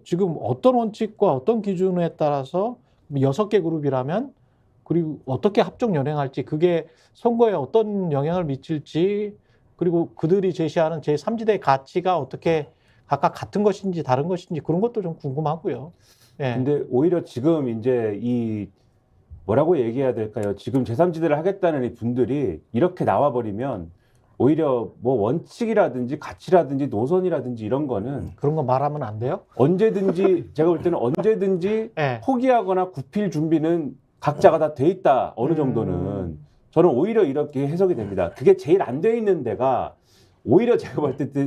지금 어떤 원칙과 어떤 기준에 따라서 6개 그룹이라면 그리고 어떻게 합종 연행할지 그게 선거에 어떤 영향을 미칠지 그리고 그들이 제시하는 제3지대 가치가 어떻게 각각 같은 것인지 다른 것인지 그런 것도 좀 궁금하고요. 예. 근데 오히려 지금 이제 이 뭐라고 얘기해야 될까요? 지금 제3지대를 하겠다는 이 분들이 이렇게 나와버리면 오히려 뭐 원칙이라든지 가치라든지 노선이라든지 이런 거는 그런 거 말하면 안 돼요? 언제든지 제가 볼 때는 언제든지 예. 포기하거나 굽힐 준비는 각자가 다 돼 있다. 어느 정도는. 저는 오히려 이렇게 해석이 됩니다. 그게 제일 안 돼 있는 데가 오히려 제가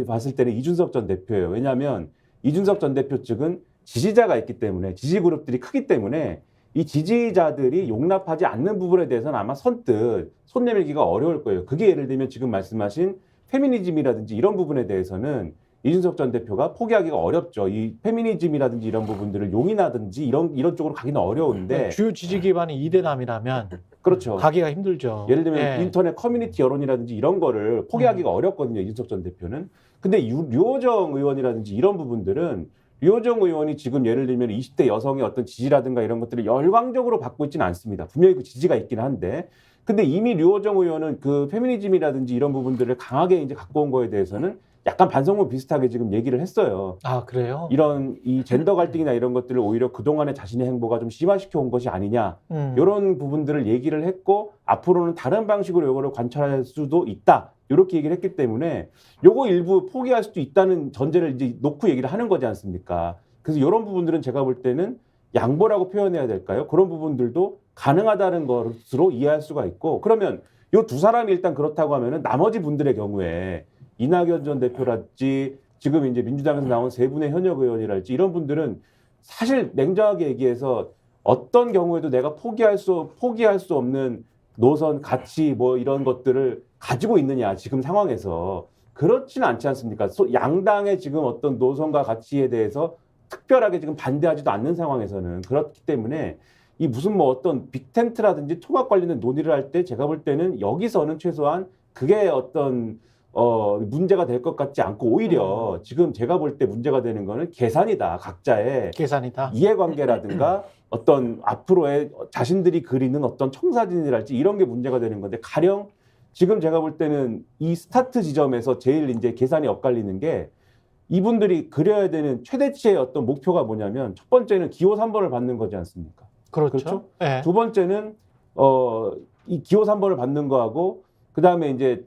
봤을 때는 이준석 전 대표예요. 왜냐하면 이준석 전 대표 측은 지지자가 있기 때문에 지지 그룹들이 크기 때문에 이 지지자들이 용납하지 않는 부분에 대해서는 아마 선뜻 손 내밀기가 어려울 거예요. 그게 예를 들면 지금 말씀하신 페미니즘이라든지 이런 부분에 대해서는 이준석 전 대표가 포기하기가 어렵죠. 이 페미니즘이라든지 이런 부분들을 용인하든지 이런 쪽으로 가기는 어려운데 주요 지지 기반이 이대남이라면 그렇죠. 가기가 힘들죠. 예를 들면 예. 인터넷 커뮤니티 여론이라든지 이런 거를 포기하기가 어렵거든요. 이준석 전 대표는. 근데 류호정 의원이라든지 이런 부분들은 류호정 의원이 지금 예를 들면 20대 여성의 어떤 지지라든가 이런 것들을 열광적으로 받고 있지는 않습니다. 분명히 그 지지가 있긴 한데 근데 이미 류호정 의원은 그 페미니즘이라든지 이런 부분들을 강하게 이제 갖고 온 거에 대해서는 약간 반성문 비슷하게 지금 얘기를 했어요. 아, 그래요? 이런 이 젠더 갈등이나 이런 것들을 오히려 그동안의 자신의 행보가 좀 심화시켜 온 것이 아니냐. 이런 부분들을 얘기를 했고 앞으로는 다른 방식으로 이거를 관찰할 수도 있다. 이렇게 얘기를 했기 때문에 요거 일부 포기할 수도 있다는 전제를 이제 놓고 얘기를 하는 거지 않습니까? 그래서 이런 부분들은 제가 볼 때는 양보라고 표현해야 될까요? 그런 부분들도 가능하다는 것으로 이해할 수가 있고 그러면 요 두 사람이 일단 그렇다고 하면은 나머지 분들의 경우에 이낙연 전 대표랄지 지금 이제 민주당에서 나온 세 분의 현역 의원이랄지 이런 분들은 사실 냉정하게 얘기해서 어떤 경우에도 내가 포기할 수 없는 노선, 가치 뭐 이런 것들을 가지고 있느냐 지금 상황에서 그렇지는 않지 않습니까? 양당의 지금 어떤 노선과 가치에 대해서 특별하게 지금 반대하지도 않는 상황에서는 그렇기 때문에 이 무슨 뭐 어떤 빅텐트라든지 통합 관련된 논의를 할 때 제가 볼 때는 여기서는 최소한 그게 어떤 문제가 될 것 같지 않고 오히려 지금 제가 볼 때 문제가 되는 거는 계산이다. 각자의 계산이다. 이해관계라든가 어떤 앞으로의 자신들이 그리는 어떤 청사진이랄지 이런 게 문제가 되는 건데 가령 지금 제가 볼 때는 이 스타트 지점에서 제일 이제 계산이 엇갈리는 게 이분들이 그려야 되는 최대치의 어떤 목표가 뭐냐면 첫 번째는 기호 3번을 받는 거지 않습니까? 그렇죠. 예. 두 번째는 이 기호 3번을 받는 거하고 그다음에 이제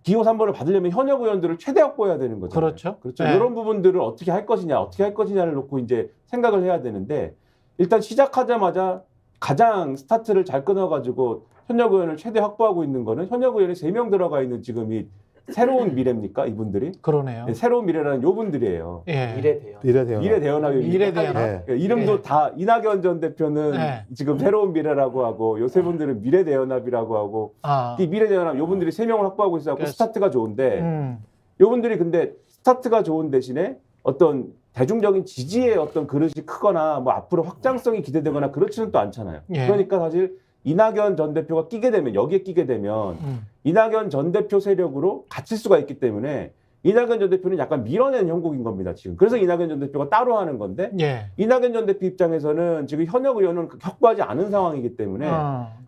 기호 3번을 받으려면 현역 의원들을 최대 확보해야 되는 거잖아요. 그렇죠. 네. 이런 부분들을 어떻게 할 것이냐를 놓고 이제 생각을 해야 되는데 일단 시작하자마자 가장 스타트를 잘 끊어가지고 현역 의원을 최대 확보하고 있는 거는 현역 의원이 3명 들어가 있는 지금 이 새로운 미래입니까? 이분들이? 그러네요. 네, 새로운 미래라는 요 분들이에요. 예. 미래대연합입니다. 미래대연합. 네, 이름도 예. 다 이낙연 전 대표는 네. 지금 새로운 미래라고 하고 요 세 분들은 미래대연합이라고 하고 이 미래대연합 요 분들이 3명을 확보하고 있어서 스타트가 좋은데 요 분들이 근데 스타트가 좋은 대신에 어떤 대중적인 지지의 어떤 그릇이 크거나 뭐 앞으로 확장성이 기대되거나 그렇지는 또 않잖아요. 예. 그러니까 사실 이낙연 전 대표가 여기에 끼게 되면 이낙연 전 대표 세력으로 갇힐 수가 있기 때문에 이낙연 전 대표는 약간 밀어낸 형국인 겁니다, 지금. 그래서 이낙연 전 대표가 따로 하는 건데 예. 이낙연 전 대표 입장에서는 지금 현역 의원은 확보하지 않은 상황이기 때문에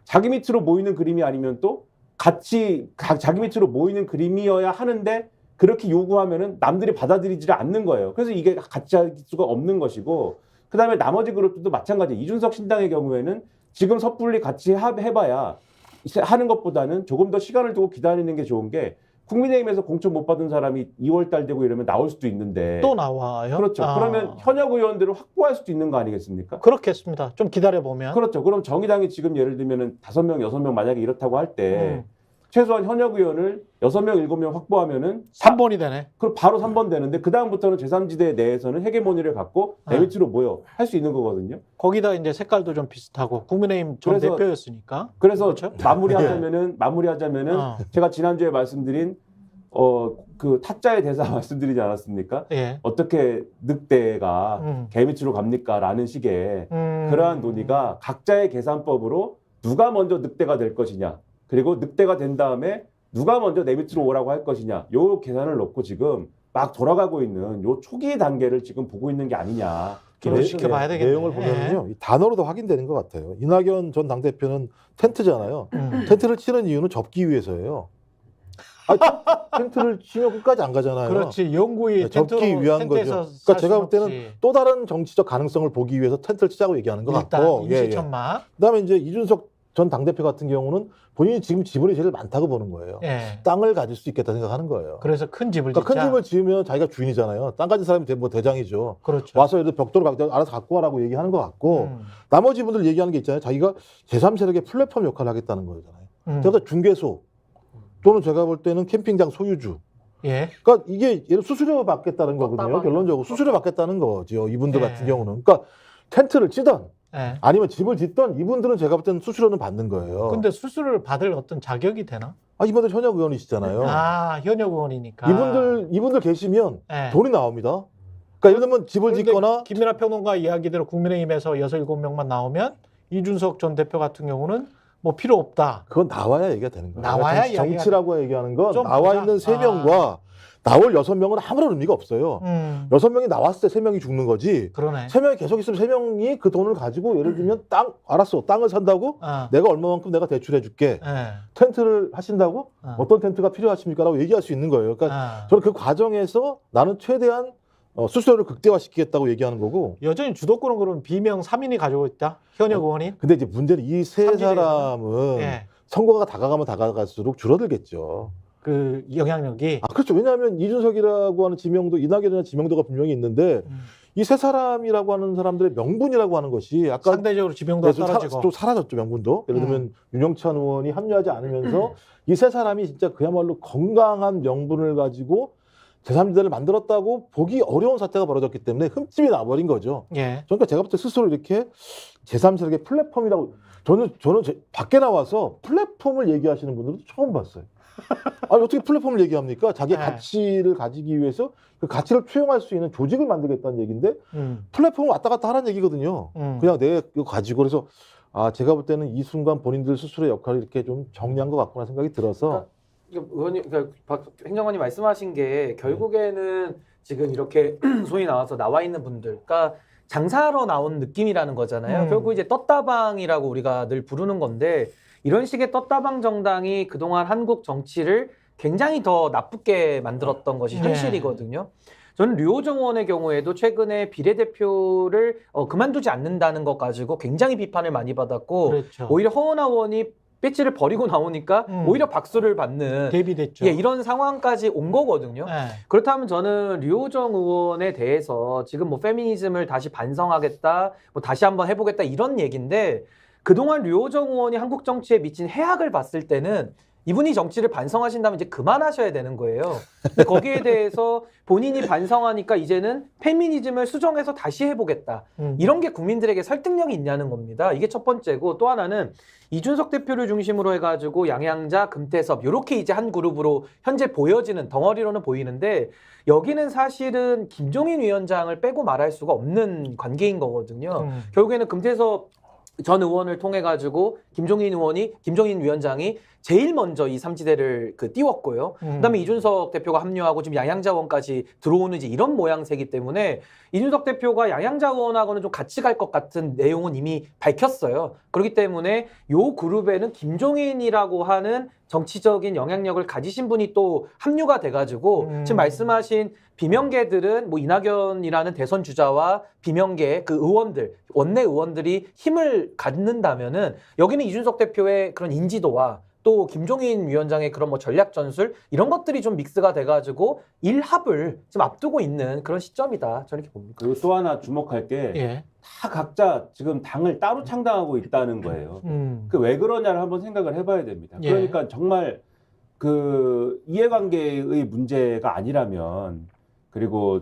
자기 밑으로 모이는 그림이 아니면 또 같이 자기 밑으로 모이는 그림이어야 하는데 그렇게 요구하면은 남들이 받아들이지를 않는 거예요. 그래서 이게 같이 할 수가 없는 것이고 그다음에 나머지 그룹들도 마찬가지. 이준석 신당의 경우에는 지금 섣불리 같이 해봐야 하는 것보다는 조금 더 시간을 두고 기다리는 게 좋은 게 국민의힘에서 공천 못 받은 사람이 2월 달 되고 이러면 나올 수도 있는데 또 나와요? 그렇죠. 그러면 현역 의원들을 확보할 수도 있는 거 아니겠습니까? 그렇겠습니다. 좀 기다려보면. 그렇죠. 그럼 정의당이 지금 예를 들면은 5명, 6명 만약에 이렇다고 할 때 최소한 현역 의원을 6명, 7명 확보하면은 3번이 되네. 그럼 바로 3번 되는데 그다음부터는 제3지대 내에서는 헤게모니를 갖고 내 밑으로 모여 할 수 있는 거거든요. 거기다 이제 색깔도 좀 비슷하고 국민의힘 전 대표였으니까. 그래서 그렇죠? 마무리하자면은 제가 지난주에 말씀드린 그 타짜의 대사 말씀드리지 않았습니까? 예. 어떻게 늑대가 개 밑으로 갑니까? 라는 식의 그러한 논의가 각자의 계산법으로 누가 먼저 늑대가 될 것이냐 그리고 늑대가 된 다음에 누가 먼저 내 밑으로 오라고 할 것이냐 요 계산을 놓고 지금 막 돌아가고 있는 요 초기 단계를 지금 보고 있는 게 아니냐. 좀 지켜봐야 되겠네. 내용을 보면요, 이 단어로도 확인되는 것 같아요. 이낙연 전 당대표는 텐트잖아요. 텐트를 치는 이유는 접기 위해서예요. 텐트를 치면 끝까지 안 가잖아요. 그렇지. 영구히 네, 접기 텐트로, 위한 텐트에서 거죠. 살 그러니까 제가 수는 볼 때는 없지. 또 다른 정치적 가능성을 보기 위해서 텐트를 치자고 얘기하는 것 일단 같고, 임시천막. 그다음에 이제 이준석 전 당대표 같은 경우는 본인이 지금 지분이 제일 많다고 보는 거예요. 예. 땅을 가질 수 있겠다 생각하는 거예요. 그래서 큰 집을 그러니까 짓자. 큰 집을 지으면 자기가 주인이잖아요. 땅 가진 사람이 뭐 대장이죠. 그렇죠. 와서 예를 들어 벽돌을 알아서 갖고 와라고 얘기하는 것 같고, 나머지 분들 얘기하는 게 있잖아요. 자기가 제3세력의 플랫폼 역할을 하겠다는 거잖아요. 그래서 중개소 또는 제가 볼 때는 캠핑장 소유주. 예. 그러니까 이게 예를 수수료 받겠다는 거거든요. 꽃다발. 결론적으로 수수료 받겠다는 거죠. 이분들 네. 같은 경우는. 그러니까 텐트를 치던 예. 아니면 집을 짓던 이분들은 제가 볼 때는 수수료는 받는 거예요. 근데 수수료를 받을 어떤 자격이 되나? 이분들 현역 의원이시잖아요. 아, 현역 의원이니까. 이분들 계시면 예. 돈이 나옵니다. 그러니까 예를 들면 집을 그런데 짓거나 김민하 평론가 이야기대로 국민의힘에서 6, 7명만 나오면 이준석 전 대표 같은 경우는 뭐 필요 없다. 그건 나와야 얘기가 되는 거예요. 나와야 정치라고 얘기하는 건 좀 나와 보자. 있는 3명과 나올 6명은 아무런 의미가 없어요. 6명이 나왔을 때 3명이 죽는 거지. 그러네. 3명이 계속 있으면 3명이 그 돈을 가지고 예를 들면 알았어. 땅을 산다고 내가 얼마만큼 내가 대출해 줄게. 예. 텐트를 하신다고 어떤 텐트가 필요하십니까? 라고 얘기할 수 있는 거예요. 그러니까 저는 그 과정에서 나는 최대한 수수료를 극대화시키겠다고 얘기하는 거고. 여전히 주도권은 그럼 비명 3인이 가지고 있다? 현역 의원이? 근데 이제 문제는 이 세 삼진에서는? 사람은 예. 선거가 다가가면 다가갈수록 줄어들겠죠. 그 영향력이. 그렇죠. 왜냐하면 이준석이라고 하는 지명도, 이낙연이라는 지명도가 분명히 있는데 이 세 사람이라고 하는 사람들의 명분이라고 하는 것이 아까 상대적으로 지명도가 떨어지고. 또 사라졌죠, 명분도. 예를 들면 윤영찬 의원이 합류하지 않으면서 이 세 사람이 진짜 그야말로 건강한 명분을 가지고 제3지대를 만들었다고 보기 어려운 사태가 벌어졌기 때문에 흠집이 나버린 거죠. 예. 그러니까 제가 볼 때 스스로 이렇게 제3세력의 플랫폼이라고 저는 밖에 나와서 플랫폼을 얘기하시는 분들도 처음 봤어요. 어떻게 플랫폼을 얘기합니까? 자기 네. 가치를 가지기 위해서 그 가치를 투영할 수 있는 조직을 만들겠다는 얘기인데 플랫폼을 왔다 갔다 하라는 얘기거든요. 그냥 내가 이거 가지고 그래서 제가 볼 때는 이 순간 본인들 스스로의 역할을 이렇게 좀 정리한 것 같구나 생각이 들어서 의원님, 그러니까 박 행정관님 말씀하신 게 결국에는 지금 이렇게 소위 나와 있는 분들, 그러니까 장사하러 나온 느낌이라는 거잖아요. 결국 이제 떴다방이라고 우리가 늘 부르는 건데 이런 식의 떴다방 정당이 그동안 한국 정치를 굉장히 더 나쁘게 만들었던 것이 현실이거든요. 저는 류호정 의원의 경우에도 최근에 비례대표를 그만두지 않는다는 것 가지고 굉장히 비판을 많이 받았고 그렇죠. 오히려 허은하 의원이 배지를 버리고 나오니까 오히려 박수를 받는 대비됐죠. 이런 상황까지 온 거거든요. 예. 그렇다면 저는 류호정 의원에 대해서 지금 뭐 페미니즘을 다시 반성하겠다, 뭐 다시 한번 해보겠다 이런 얘기인데 그동안 류호정 의원이 한국 정치에 미친 해악을 봤을 때는 이분이 정치를 반성하신다면 이제 그만하셔야 되는 거예요. 근데 거기에 대해서 본인이 반성하니까 이제는 페미니즘을 수정해서 다시 해보겠다. 이런 게 국민들에게 설득력이 있냐는 겁니다. 이게 첫 번째고 또 하나는 이준석 대표를 중심으로 해가지고 양양자, 금태섭 이렇게 이제 한 그룹으로 현재 보여지는 덩어리로는 보이는데 여기는 사실은 김종인 위원장을 빼고 말할 수가 없는 관계인 거거든요. 결국에는 금태섭 전 의원을 통해 가지고 김종인 위원장이 제일 먼저 이 삼지대를 띄웠고요. 그다음에 이준석 대표가 합류하고 지금 양양자 의원까지 들어오는 이제 이런 모양새이기 때문에 이준석 대표가 양양자 의원하고는 좀 같이 갈 것 같은 내용은 이미 밝혔어요. 그렇기 때문에 요 그룹에는 김종인이라고 하는 정치적인 영향력을 가지신 분이 또 합류가 돼가지고 지금 말씀하신 비명계들은 뭐 이낙연이라는 대선 주자와 비명계 그 의원들, 원내 의원들이 힘을 갖는다면은 여기는 이준석 대표의 그런 인지도와 또 김종인 위원장의 그런 뭐 전략 전술 이런 것들이 좀 믹스가 돼가지고 일합을 지금 앞두고 있는 그런 시점이다. 저는 이렇게 봅니다. 그리고 또 하나 주목할 게 다 각자 지금 당을 따로 창당하고 있다는 거예요. 그 왜 그러냐를 한번 생각을 해봐야 됩니다. 그러니까 정말 그 이해관계의 문제가 아니라면 그리고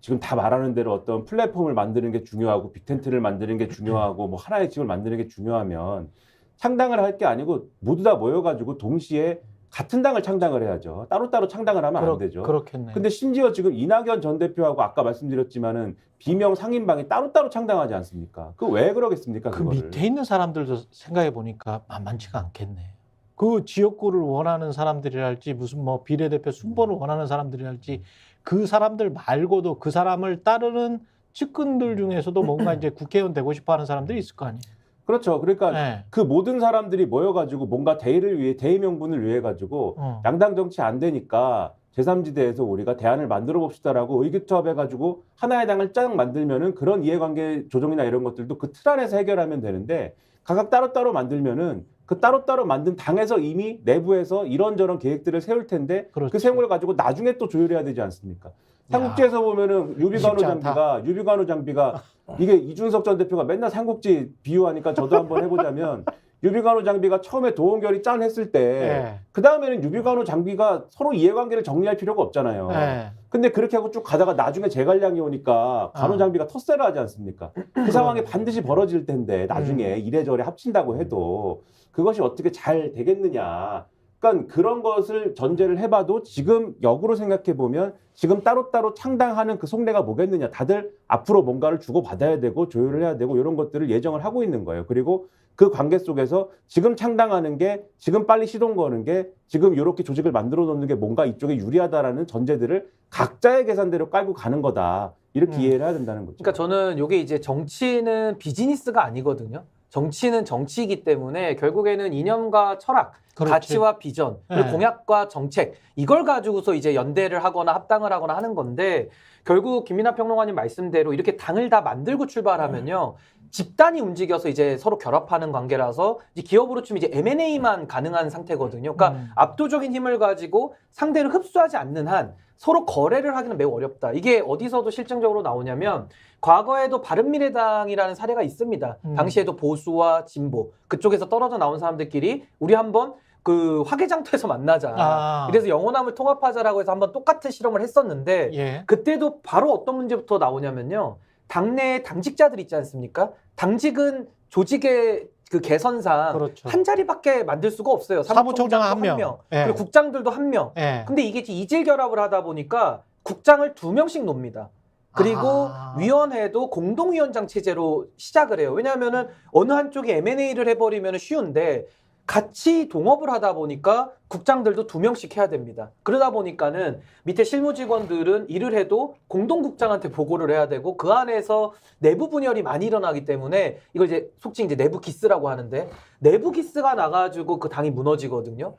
지금 다 말하는 대로 어떤 플랫폼을 만드는 게 중요하고 빅텐트를 만드는 게 중요하고 뭐 하나의 집을 만드는 게 중요하면 창당을 할 게 아니고 모두 다 모여가지고 동시에 같은 당을 창당을 해야죠. 따로따로 창당을 하면 안 되죠. 그렇겠네. 근데 심지어 지금 이낙연 전 대표하고 아까 말씀드렸지만은 비명 상임방이 따로따로 창당하지 않습니까? 그 왜 그러겠습니까? 그 그거를. 밑에 있는 사람들도 생각해 보니까 만만치가 않겠네. 그 지역구를 원하는 사람들이랄지 무슨 뭐 비례대표 순번을 원하는 사람들이랄지 그 사람들 말고도 그 사람을 따르는 측근들 중에서도 뭔가 이제 국회의원 되고 싶어하는 사람들이 있을 거 아니에요. 그렇죠. 그러니까 네. 그 모든 사람들이 모여가지고 뭔가 대의를 위해 대의 명분을 위해 가지고 양당 정치 안 되니까 제3지대에서 우리가 대안을 만들어 봅시다라고 의기투합해가지고 하나의 당을 쫙 만들면은 그런 이해관계 조정이나 이런 것들도 그 틀 안에서 해결하면 되는데 각각 따로따로 만들면은 그 따로따로 만든 당에서 이미 내부에서 이런저런 계획들을 세울 텐데 그렇죠. 그 세운 걸 가지고 나중에 또 조율해야 되지 않습니까? 삼국지에서 보면은 유비관우 장비가 이게 이준석 전 대표가 맨날 삼국지 비유하니까 저도 한번 해보자면 유비관우 장비가 처음에 도원결이 짠 했을 때 예. 그 다음에는 유비관우 장비가 서로 이해관계를 정리할 필요가 없잖아요. 예. 근데 그렇게 하고 쭉 가다가 나중에 제갈량이 오니까 관우 장비가 텃세를 하지 않습니까? 그 상황이 반드시 벌어질 텐데 나중에 이래저래 합친다고 해도 그것이 어떻게 잘 되겠느냐. 그러니까 그런 것을 전제를 해봐도 지금 역으로 생각해 보면 지금 따로따로 창당하는 그 속내가 뭐겠느냐. 다들 앞으로 뭔가를 주고받아야 되고 조율을 해야 되고 이런 것들을 예정을 하고 있는 거예요. 그리고 그 관계 속에서 지금 창당하는 게 지금 빨리 시동 거는 게 지금 이렇게 조직을 만들어 놓는 게 뭔가 이쪽에 유리하다라는 전제들을 각자의 계산대로 깔고 가는 거다. 이렇게 이해를 해야 된다는 거죠. 그러니까 저는 이게 이제 정치는 비즈니스가 아니거든요. 정치는 정치이기 때문에 결국에는 이념과 철학, 그렇지. 가치와 비전, 그리고 네. 공약과 정책 이걸 가지고서 이제 연대를 하거나 합당을 하거나 하는 건데 결국 김민하 평론가님 말씀대로 이렇게 당을 다 만들고 출발하면요. 집단이 움직여서 이제 서로 결합하는 관계라서 이제 기업으로 치면 이제 M&A만 가능한 상태거든요. 그러니까 압도적인 힘을 가지고 상대를 흡수하지 않는 한 서로 거래를 하기는 매우 어렵다. 이게 어디서도 실증적으로 나오냐면 과거에도 바른미래당이라는 사례가 있습니다. 당시에도 보수와 진보 그쪽에서 떨어져 나온 사람들끼리 우리 한번 그 화개장터에서 만나자. 아. 그래서 영호남을 통합하자라고 해서 한번 똑같은 실험을 했었는데 예. 그때도 바로 어떤 문제부터 나오냐면요. 당내 당직자들 있지 않습니까? 당직은 조직의 그 개선상 그렇죠. 한 자리밖에 만들 수가 없어요. 사무총장 사무총장도 한 명. 예. 그리고 국장들도 한 명. 예. 근데 이게 이질 결합을 하다 보니까 국장을 2명씩 놉니다. 그리고 아. 위원회도 공동위원장 체제로 시작을 해요. 왜냐하면은 어느 한쪽이 M&A를 해버리면 쉬운데 같이 동업을 하다 보니까 국장들도 2명씩 해야 됩니다. 그러다 보니까는 밑에 실무 직원들은 일을 해도 공동국장한테 보고를 해야 되고 그 안에서 내부 분열이 많이 일어나기 때문에 이걸 이제 속칭 이제 내부 기스라고 하는데 내부 기스가 나가지고 그 당이 무너지거든요.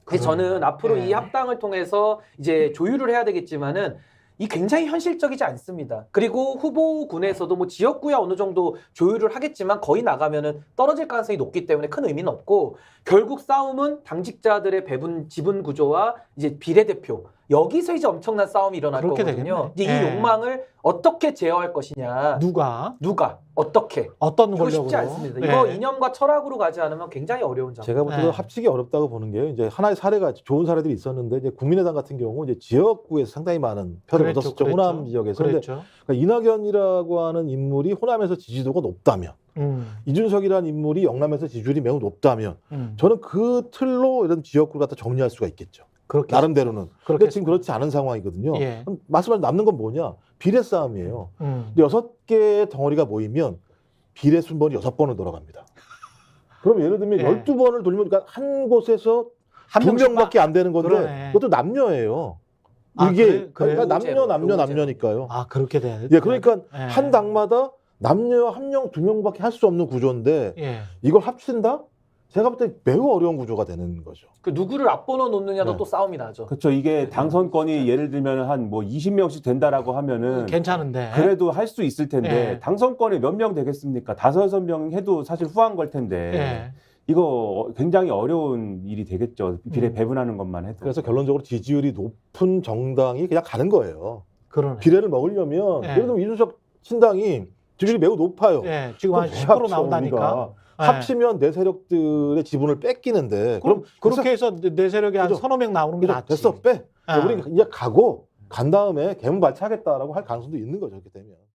그래서 저는 앞으로 네. 이 합당을 통해서 이제 조율을 해야 되겠지만은 이 굉장히 현실적이지 않습니다. 그리고 후보군에서도 뭐 지역구야 어느 정도 조율을 하겠지만 거의 나가면은 떨어질 가능성이 높기 때문에 큰 의미는 없고 결국 싸움은 당직자들의 배분 지분 구조와 이제 비례대표 여기서 이제 엄청난 싸움이 일어날 그렇게 거거든요. 되겠네. 이제 예. 이 욕망을 어떻게 제어할 것이냐. 누가 어떻게? 어떤 이거 권력으로? 쉽지 않습니다. 네. 이거 이념과 철학으로 가지 않으면 굉장히 어려운 작업. 제가 볼 때도 네. 합치기 어렵다고 보는 게요. 이제 하나의 사례가 좋은 사례들이 있었는데 이제 국민의당 같은 경우 이제 지역구에서 상당히 많은 표를 그랬죠, 얻었었죠. 그랬죠. 호남 지역에서. 근데 그렇죠. 그러니까 이낙연이라고 하는 인물이 호남에서 지지도가 높다면 이준석이라는 인물이 영남에서 지지율이 매우 높다면 저는 그 틀로 이런 지역구를 갖다 정리할 수가 있겠죠. 그렇게 나름대로는. 근데 그렇게 지금 그렇지 않은 상황이거든요. 예. 그럼 말씀하신 남는 건 뭐냐? 비례 싸움이에요. 6개의 덩어리가 모이면 비례 순번이 6번을 돌아갑니다. 그럼 예를 들면 예. 12번을 돌리면 그러니까 한 곳에서 한 2명밖에 안 되는 건데 그러네. 그것도 남녀예요. 아, 이게 그래요? 그러니까 요제로, 남녀니까요. 아 그렇게 돼. 예, 그러니까 예. 한 당마다 남녀 1명, 2명밖에 할 수 없는 구조인데 예. 이걸 합친다? 제가 볼 때 매우 어려운 구조가 되는 거죠. 그 누구를 앞번호 놓느냐도 네. 또 싸움이 나죠. 그렇죠. 이게 당선권이 예를 들면 한 뭐 20명씩 된다라고 하면은 괜찮은데. 그래도 할 수 있을 텐데 예. 당선권이 몇 명 되겠습니까? 5-6명 해도 사실 후한 걸 텐데 예. 이거 굉장히 어려운 일이 되겠죠. 비례 배분하는 것만 해도. 그래서 결론적으로 지지율이 높은 정당이 그냥 가는 거예요. 그러네. 비례를 먹으려면 예. 예를 들면 이준석 신당이 지지율이 매우 높아요. 예. 지금 한 그럼 10% 합쳐, 나온다니까. 우리가. 예. 합치면 내 세력들의 지분을 뺏기는데 그럼 그렇게 해서 내 세력이 한 그죠? 3-4명 나오는 게 낫지. 됐어 빼. 예. 우리 이제 가고 간 다음에 개문발차하겠다라고 할 가능성도 있는 거죠. 그렇게 되면.